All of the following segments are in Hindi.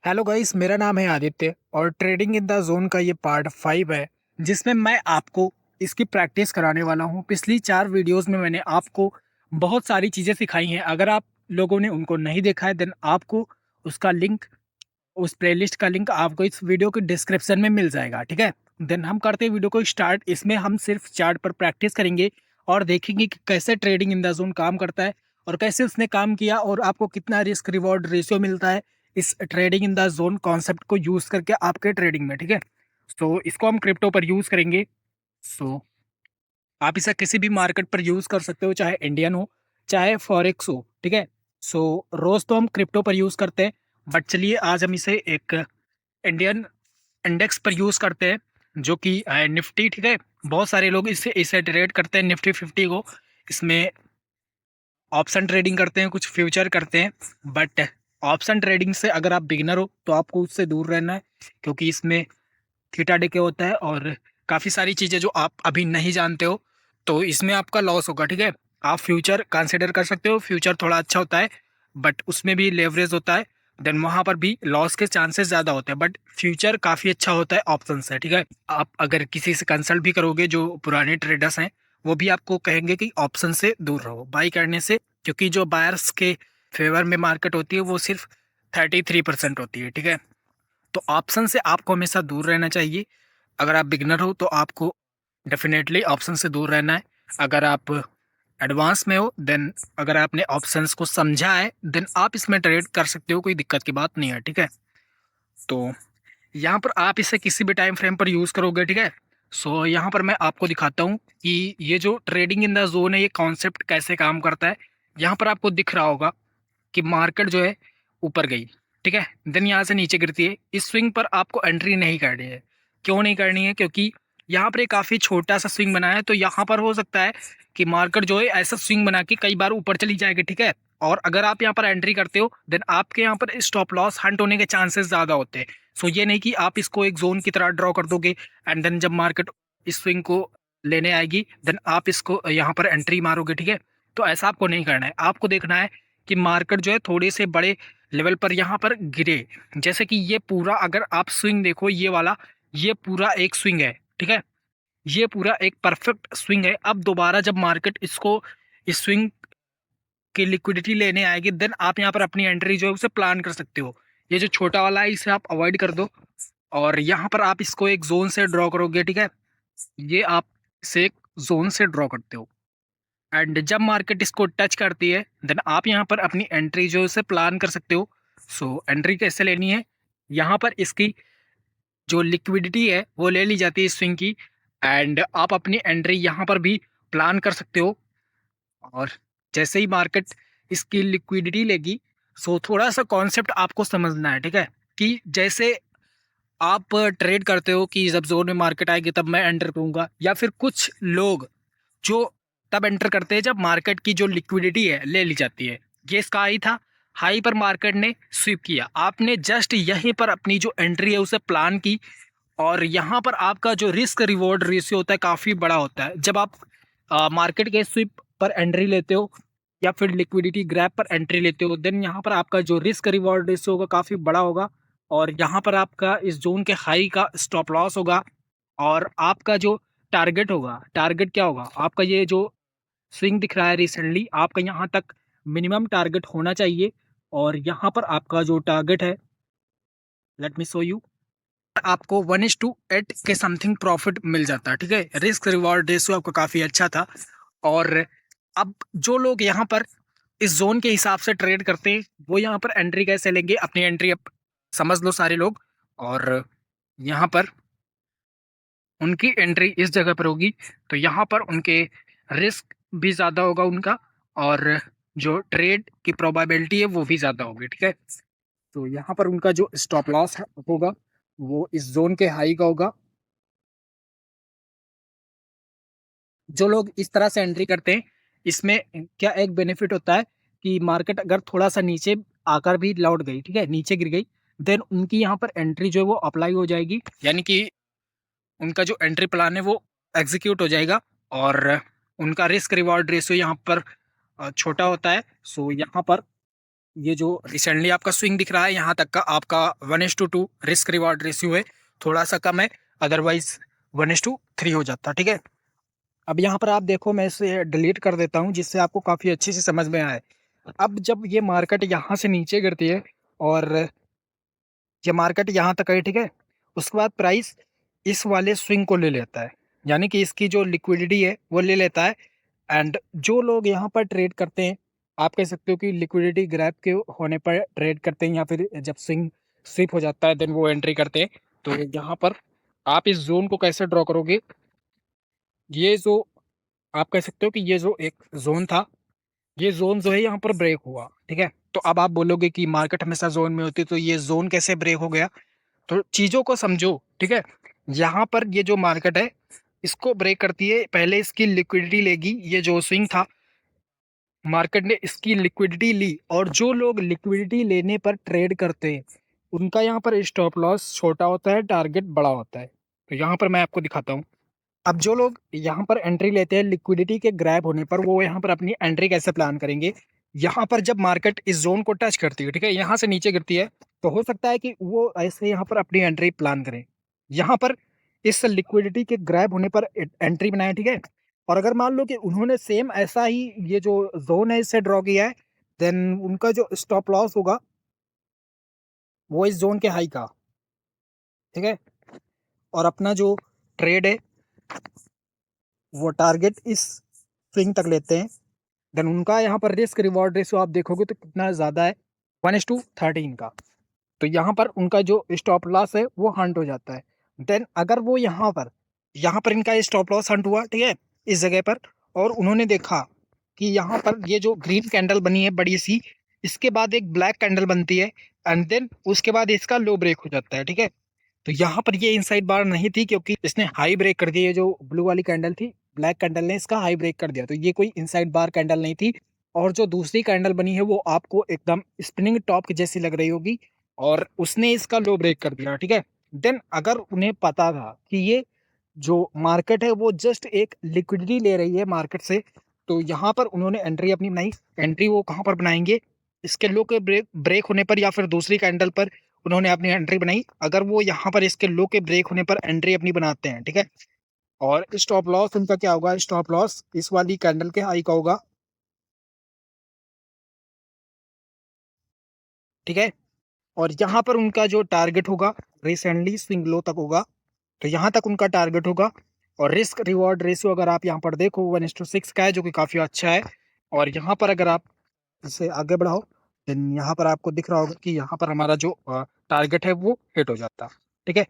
हेलो गाइस, मेरा नाम है आदित्य और ट्रेडिंग इन द जोन का ये पार्ट 5 है जिसमें मैं आपको इसकी प्रैक्टिस कराने वाला हूँ। पिछली 4 वीडियोस में मैंने आपको बहुत सारी चीज़ें सिखाई हैं। अगर आप लोगों ने उनको नहीं देखा है देन आपको उसका लिंक, उस प्लेलिस्ट का लिंक आपको इस वीडियो के डिस्क्रिप्शन में मिल जाएगा। ठीक है, देन हम करते हैं वीडियो को स्टार्ट। इसमें हम सिर्फ चार्ट पर प्रैक्टिस करेंगे और देखेंगे कि कैसे ट्रेडिंग इन द जोन काम करता है और कैसे उसने काम किया और आपको कितना रिस्क रिवॉर्ड रेशियो मिलता है इस trading in the zone concept को यूज़ करके आपके ट्रेडिंग में। ठीक है, सो इसको हम क्रिप्टो पर यूज़ करेंगे। सो आप इसे किसी भी मार्केट पर यूज़ कर सकते हो, चाहे इंडियन हो चाहे फॉरेक्स हो। ठीक है, सो रोज़ तो हम क्रिप्टो पर यूज़ करते हैं, बट चलिए आज हम इसे एक इंडियन इंडेक्स पर यूज़ करते हैं जो कि निफ्टी। ठीक है, बहुत सारे लोग इसे इसे ट्रेड करते हैं निफ्टी 50 को। इसमें ऑप्शन ट्रेडिंग करते हैं, कुछ फ्यूचर करते हैं, बट ऑप्शन ट्रेडिंग से अगर आप बिगिनर हो तो आपको उससे दूर रहना है, क्योंकि इसमें थीटा डिके होता है और काफ़ी सारी चीज़ें जो आप अभी नहीं जानते हो, तो इसमें आपका लॉस होगा। ठीक है, आप फ्यूचर कंसिडर कर सकते हो, फ्यूचर थोड़ा अच्छा होता है बट उसमें भी लेवरेज होता है, देन वहाँ पर भी लॉस के चांसेस ज़्यादा होते हैं, बट फ्यूचर काफ़ी अच्छा होता है ऑप्शन से। ठीक है, आप अगर किसी से कंसल्ट भी करोगे जो पुराने ट्रेडर्स हैं, वो भी आपको कहेंगे कि ऑप्शन से दूर रहो बाई करने से, क्योंकि जो बायर्स के फेवर में मार्केट होती है वो सिर्फ 33% होती है। ठीक है, तो ऑप्शन से आपको हमेशा दूर रहना चाहिए। अगर आप बिगनर हो तो आपको डेफिनेटली ऑप्शन से दूर रहना है। अगर आप एडवांस में हो देन, अगर आपने ऑप्शंस को समझा है देन आप इसमें ट्रेड कर सकते हो, कोई दिक्कत की बात नहीं है। ठीक है, तो यहाँ पर आप इसे किसी भी टाइम फ्रेम पर यूज़ करोगे। ठीक है, सो यहाँ पर मैं आपको दिखाता हूँ कि ये जो ट्रेडिंग इन द जोन है ये कॉन्सेप्ट कैसे काम करता है। यहाँ पर आपको दिख रहा होगा कि मार्केट जो है ऊपर गई, ठीक है, देन यहाँ से नीचे गिरती है। इस स्विंग पर आपको एंट्री नहीं करनी है। क्यों नहीं करनी है? क्योंकि यहाँ पर एक काफ़ी छोटा सा स्विंग बना है, तो यहाँ पर हो सकता है कि मार्केट जो है ऐसा स्विंग बना के कई बार ऊपर चली जाएगी। ठीक है, और अगर आप यहाँ पर एंट्री करते हो देन आपके यहाँ पर स्टॉप लॉस हंट होने के चांसेस ज़्यादा होते हैं। सो ये नहीं कि आप इसको एक जोन की तरह ड्रॉ कर दोगे एंड देन जब मार्केट इस स्विंग को लेने आएगी देन आप इसको यहाँ पर एंट्री मारोगे। ठीक है, तो ऐसा आपको नहीं करना है। आपको देखना है कि मार्केट जो है थोड़े से बड़े लेवल पर यहाँ पर गिरे। जैसे कि ये पूरा, अगर आप स्विंग देखो ये वाला, ये पूरा एक स्विंग है। ठीक है, ये पूरा एक परफेक्ट स्विंग है। अब दोबारा जब मार्केट इसको इस स्विंग की लिक्विडिटी लेने आएगी देन आप यहाँ पर अपनी एंट्री जो है उसे प्लान कर सकते हो। ये जो छोटा वाला है इसे आप अवॉइड कर दो और यहाँ पर आप इसको एक जोन से ड्रॉ करोगे। ठीक है, ये आप इसे एक जोन से ड्रॉ करते हो एंड जब मार्केट इसको टच करती है देन आप यहाँ पर अपनी एंट्री जो है उसे प्लान कर सकते हो। सो एंट्री कैसे लेनी है? यहाँ पर इसकी जो लिक्विडिटी है वो ले ली जाती है इस स्विंग की, एंड आप अपनी एंट्री यहाँ पर भी प्लान कर सकते हो। और जैसे ही मार्केट इसकी लिक्विडिटी लेगी, सो थोड़ा सा कॉन्सेप्ट आपको समझना है। ठीक है, कि जैसे आप ट्रेड करते हो कि जब जोन में मार्केट आएगी तब मैं एंटर करूंगा, या फिर कुछ लोग जो तब एंटर करते हैं जब मार्केट की जो लिक्विडिटी है ले ली जाती है। ये इसका हाई था, हाई पर मार्केट ने स्वीप किया, आपने जस्ट यहीं पर अपनी जो एंट्री है उसे प्लान की और यहाँ पर आपका जो रिस्क रिवॉर्ड रेशियो होता है काफ़ी बड़ा होता है। जब आप मार्केट के स्विप पर एंट्री लेते हो या फिर लिक्विडिटी ग्रैब पर एंट्री लेते हो देन यहाँ पर आपका जो रिस्क रिवॉर्ड रेशियो होगा काफ़ी बड़ा होगा और यहाँ पर आपका इस जोन के हाई का स्टॉप लॉस होगा और आपका जो टारगेट होगा, टारगेट क्या होगा आपका, ये जो स्विंग दिख रहा है रिसेंटली आपका यहाँ तक मिनिमम टारगेट होना चाहिए और यहाँ पर आपका जो टारगेट है, लेट मी शो यू, आपको 1:8 के समथिंग प्रॉफिट मिल जाता है। ठीक है, रिस्क रिवॉर्ड रेशियो आपका काफ़ी अच्छा था। और अब जो लोग यहाँ पर इस जोन के हिसाब से ट्रेड करते हैं वो यहाँ पर एंट्री कैसे लेंगे? अपनी एंट्री अब समझ लो सारे लोग, और यहाँ पर उनकी एंट्री इस जगह पर होगी, तो यहाँ पर उनके रिस्क भी ज़्यादा होगा उनका और जो ट्रेड की प्रोबेबिलिटी है वो भी ज़्यादा होगी। ठीक है, तो यहाँ पर उनका जो स्टॉप लॉस होगा वो इस जोन के हाई का होगा। जो लोग इस तरह से एंट्री करते हैं इसमें क्या एक बेनिफिट होता है कि मार्केट अगर थोड़ा सा नीचे आकर भी लौट गई, ठीक है, नीचे गिर गई, देन उनकी यहाँ पर एंट्री जो है वो अप्लाई हो जाएगी, यानी कि उनका जो एंट्री प्लान है वो एग्जीक्यूट हो जाएगा और उनका रिस्क रिवॉर्ड रेशियो यहाँ पर छोटा होता है। सो यहाँ पर ये जो रिसेंटली आपका स्विंग दिख रहा है यहाँ तक का आपका 1:2 रिस्क रिवॉर्ड रेशियो है, थोड़ा सा कम है, अदरवाइज 1:3 हो जाता, ठीक है। अब यहाँ पर आप देखो, मैं इसे डिलीट कर देता हूँ जिससे आपको काफ़ी अच्छे से समझ में आए। अब जब ये मार्केट यहाँ से नीचे गिरती है और ये मार्केट यहाँ तक है, ठीक है, उसके बाद प्राइस इस वाले स्विंग को ले लेता है, यानी कि इसकी जो लिक्विडिटी है वो ले लेता है। एंड जो लोग यहाँ पर ट्रेड करते हैं, आप कह सकते हो कि लिक्विडिटी ग्रैब के होने पर ट्रेड करते हैं, या फिर जब स्विंग स्विप हो जाता है देन वो एंट्री करते हैं। तो यहाँ पर आप इस जोन को कैसे ड्रॉ करोगे, ये जो आप कह सकते हो कि ये जो एक जोन था, ये जोन जो है यहाँ पर ब्रेक हुआ, ठीक है। तो अब आप बोलोगे कि मार्केट हमेशा जोन में होती है, तो ये जोन कैसे ब्रेक हो गया? तो चीज़ों को समझो, ठीक है। यहाँ पर ये जो मार्केट है इसको ब्रेक करती है, पहले इसकी लिक्विडिटी लेगी, ये जो स्विंग था मार्केट ने इसकी लिक्विडिटी ली, और जो लोग लिक्विडिटी लेने पर ट्रेड करते हैं उनका यहाँ पर स्टॉप लॉस छोटा होता है, टारगेट बड़ा होता है। तो यहाँ पर मैं आपको दिखाता हूँ। अब जो लोग यहाँ पर एंट्री लेते हैं लिक्विडिटी के ग्रैब होने पर, वो यहाँ पर अपनी एंट्री कैसे प्लान करेंगे? यहाँ पर जब मार्केट इस जोन को टच करती है, ठीक है, यहाँ से नीचे गिरती है, तो हो सकता है कि वो ऐसे यहाँ पर अपनी एंट्री प्लान करें, यहाँ पर इस लिक्विडिटी के ग्रैब होने पर एंट्री बनाए, ठीक है। और अगर मान लो कि उन्होंने सेम ऐसा ही ये जो जोन है इससे ड्रॉ किया है, देन उनका जो स्टॉप लॉस होगा वो इस जोन के हाई का, ठीक है। और अपना जो ट्रेड है वो टारगेट इस स्विंग तक लेते हैं, देन उनका यहाँ पर रिस्क रिवॉर्ड रेशियो आप देखोगे तो कितना ज़्यादा है, 1:13 का। तो यहाँ पर उनका जो स्टॉप लॉस है वो हंट हो जाता है। देन अगर वो यहाँ पर इनका स्टॉप लॉस हंट हुआ, ठीक है, इस जगह पर, और उन्होंने देखा कि यहाँ पर ये जो ग्रीन कैंडल बनी है बड़ी सी, इसके बाद एक ब्लैक कैंडल बनती है, एंड देन उसके बाद इसका लो ब्रेक हो जाता है, ठीक है। तो यहाँ पर ये इनसाइड बार नहीं थी क्योंकि इसने हाई ब्रेक कर दिया, ये जो ब्लू वाली कैंडल थी, ब्लैक कैंडल ने इसका हाई ब्रेक कर दिया, तो ये कोई इनसाइड बार कैंडल नहीं थी। और जो दूसरी कैंडल बनी है वो आपको एकदम स्पिनिंग टॉप की जैसी लग रही होगी, और उसने इसका लो ब्रेक कर दिया, ठीक है। देन अगर उन्हें पता था कि ये जो मार्केट है वो जस्ट एक लिक्विडिटी ले रही है मार्केट से, तो यहाँ पर उन्होंने एंट्री अपनी बनाई। एंट्री वो कहाँ पर बनाएंगे? इसके लो के ब्रेक ब्रेक होने पर, या फिर दूसरी कैंडल पर उन्होंने अपनी एंट्री बनाई। अगर वो यहाँ पर इसके लो के ब्रेक होने पर एंट्री अपनी बनाते हैं, ठीक है, और स्टॉप लॉस उनका क्या होगा? स्टॉप लॉस इस वाली कैंडल के हाई का होगा, ठीक है। और यहाँ पर उनका जो टारगेट होगा रिसेंटली स्विंग लो तक होगा, तो यहाँ तक उनका टारगेट होगा। और रिस्क रिवॉर्ड रेशियो अगर आप यहाँ पर देखो 1:6 का है, जो कि काफ़ी अच्छा है। और यहाँ पर अगर आप इसे आगे बढ़ाओ, देन यहाँ पर आपको दिख रहा होगा कि यहाँ पर हमारा जो टारगेट है वो हिट हो जाता, ठीक है।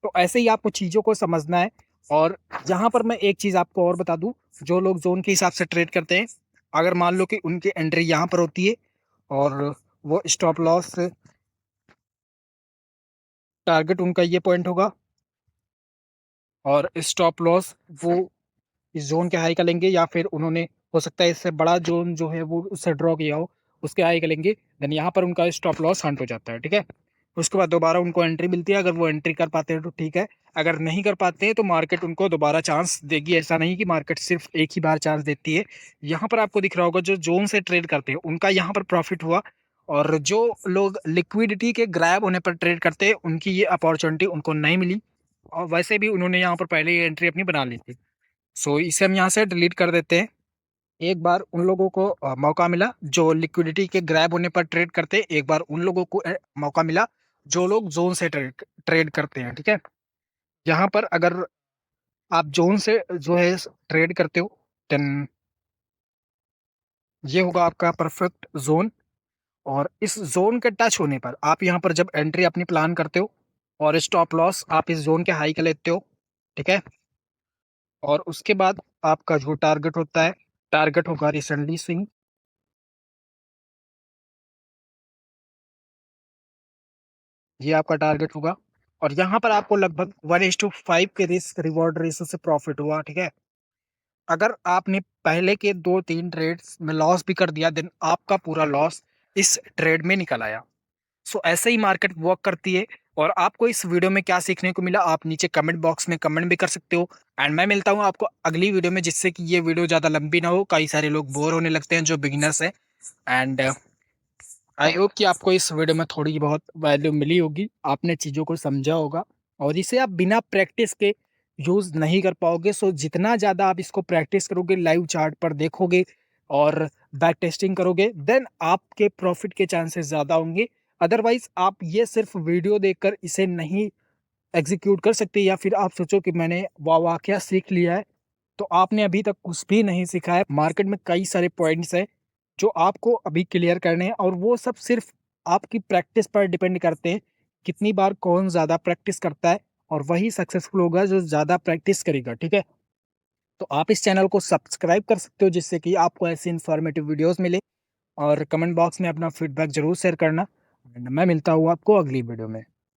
तो ऐसे ही आपको चीज़ों को समझना है। और यहाँ पर मैं एक चीज़ आपको और बता दूँ, जो लोग जोन के हिसाब से ट्रेड करते हैं, अगर मान लो कि उनकी एंट्री यहाँ पर होती है और वो स्टॉप लॉस टारगेट उनका ये पॉइंट होगा, और स्टॉप लॉस वो इस जोन के हाई का लेंगे, या फिर उन्होंने हो सकता है इससे बड़ा जोन जो है वो उससे ड्रॉ किया हो, उसके हाई का लेंगे, देन यहाँ पर उनका स्टॉप लॉस हंट हो जाता है, ठीक है। उसके बाद दोबारा उनको एंट्री मिलती है, अगर वो एंट्री कर पाते हैं तो ठीक है, अगर नहीं कर पाते हैं तो मार्केट उनको दोबारा चांस देगी। ऐसा नहीं कि मार्केट सिर्फ एक ही बार चांस देती है। यहाँ पर आपको दिख रहा होगा जो जोन से ट्रेड करते हैं उनका यहाँ पर प्रॉफिट हुआ, और जो लोग लिक्विडिटी के ग्रैब होने पर ट्रेड करते हैं उनकी ये अपॉर्चुनिटी उनको नहीं मिली, और वैसे भी उन्होंने यहाँ पर पहले ही एंट्री अपनी बना ली थी। सो इसे हम यहाँ से डिलीट कर देते हैं। एक बार उन लोगों को मौका मिला जो लिक्विडिटी के ग्रैब होने पर ट्रेड करते हैं, एक बार उन लोगों को मौका मिला जो लोग जोन से ट्रेड ट्रेड करते हैं, ठीक है। यहाँ पर अगर आप जोन से जो है ट्रेड करते हो, देन ये होगा आपका परफेक्ट जोन। और इस जोन के टच होने पर आप यहाँ पर जब एंट्री अपनी प्लान करते हो, और स्टॉप लॉस आप इस जोन के हाई का लेते हो, ठीक है। और उसके बाद आपका जो टारगेट होता है, टारगेट होगा रिसेंटली स्विंग, ये आपका टारगेट होगा। और यहाँ पर आपको लगभग 1:5 के रिस्क रिवॉर्ड रेशो से प्रॉफिट हुआ, ठीक है। अगर आपने पहले के 2-3 ट्रेड्स में लॉस भी कर दिया, देन आपका पूरा लॉस इस ट्रेड में निकल आया। सो ऐसे ही मार्केट वर्क करती है। और आपको इस वीडियो में क्या सीखने को मिला आप नीचे कमेंट बॉक्स में कमेंट भी कर सकते हो। एंड मैं मिलता हूँ आपको अगली वीडियो में, जिससे कि ये वीडियो ज़्यादा लंबी ना हो, कई सारे लोग बोर होने लगते हैं जो बिगिनर्स हैं। एंड आई होप कि आपको इस वीडियो में थोड़ी बहुत वैल्यू मिली होगी, आपने चीज़ों को समझा होगा और इसे आप बिना प्रैक्टिस के यूज़ नहीं कर पाओगे। सो जितना ज़्यादा आप इसको प्रैक्टिस करोगे, लाइव चार्ट पर देखोगे और बैक टेस्टिंग करोगे, देन आपके प्रॉफिट के चांसेस ज़्यादा होंगे। अदरवाइज़ आप ये सिर्फ वीडियो देखकर इसे नहीं एग्जीक्यूट कर सकते, या फिर आप सोचो कि मैंने वाकया सीख लिया है, तो आपने अभी तक कुछ भी नहीं सीखा है। मार्केट में कई सारे पॉइंट्स हैं जो आपको अभी क्लियर करने हैं और वो सब सिर्फ आपकी प्रैक्टिस पर डिपेंड करते हैं। कितनी बार कौन ज़्यादा प्रैक्टिस करता है और वही सक्सेसफुल होगा जो ज़्यादा प्रैक्टिस करेगा, ठीक है? तो आप इस चैनल को सब्सक्राइब कर सकते हो जिससे कि आपको ऐसी इन्फॉर्मेटिव वीडियोज़ मिले, और कमेंट बॉक्स में अपना फीडबैक ज़रूर शेयर करना। मैं मिलता हूँ आपको अगली वीडियो में।